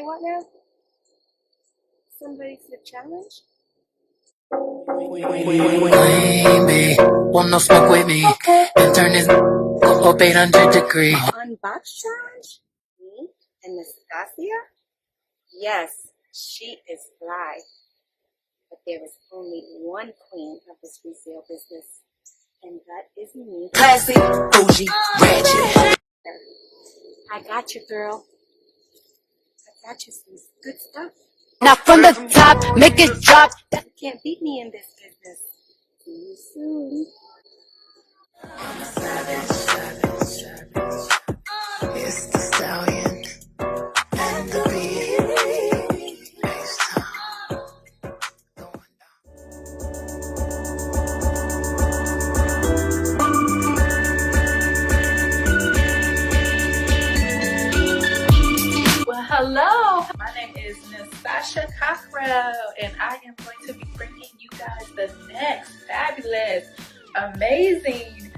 what now? Somebody for the challenge? Queen bee, want no smoke with me. Okay. And turn this up 800 degree. Unbox challenge? Me and Nastasia? Yes, she is fly. But there is only one queen of this resale business, and that is me. Classy, bougie, ratchet. I got you, girl. I got you some good stuff. Now from the top, make it drop. You can't beat me in this business. See you soon. It's the stallion and the beat. Well, hello. My name is Nastasia Cockrell, and I am going to be bringing you guys the next fabulous, amazing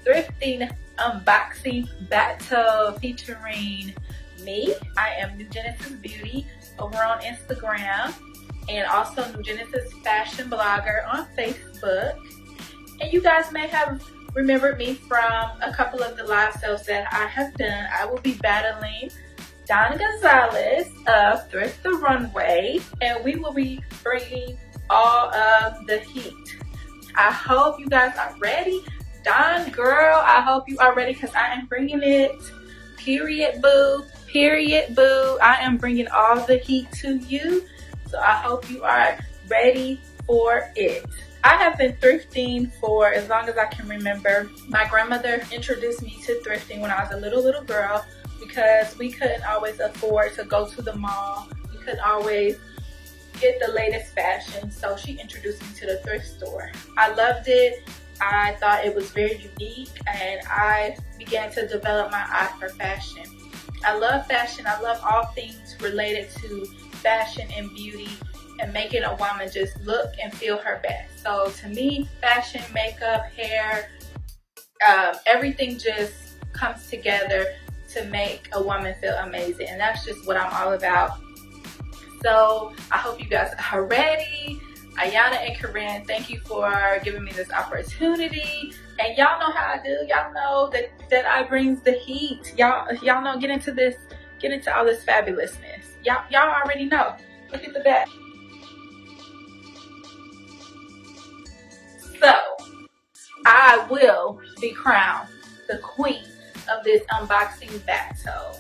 thrifting unboxing battle featuring me. I am New Genesis Beauty over on Instagram, and also New Genesis Fashion Blogger on Facebook. And you guys may have remembered me from a couple of the live sales that I have done. I will be battling Don Gonzalez of Thrift the Runway, and we will be bringing all of the heat. I hope you guys are ready. Don girl, I hope you are ready, because I am bringing it. Period, boo. Period, boo. I am bringing all the heat to you, so I hope you are ready for it. I have been thrifting for as long as I can remember. My grandmother introduced me to thrifting when I was a little girl, because we couldn't always afford to go to the mall. We couldn't always get the latest fashion, so she introduced me to the thrift store. I loved it. I thought it was very unique, and I began to develop my eye for fashion. I love fashion. I love all things related to fashion and beauty and making a woman just look and feel her best. So to me, fashion, makeup, hair, everything just comes together to make a woman feel amazing, and that's just what I'm all about. So I hope you guys are ready. Ayana and Corinne, thank you for giving me this opportunity. And y'all know how I do. Y'all know that I brings the heat. Y'all know, get into all this fabulousness. Y'all already know. Look at the back. So I will be crowned the queen of this unboxing battle.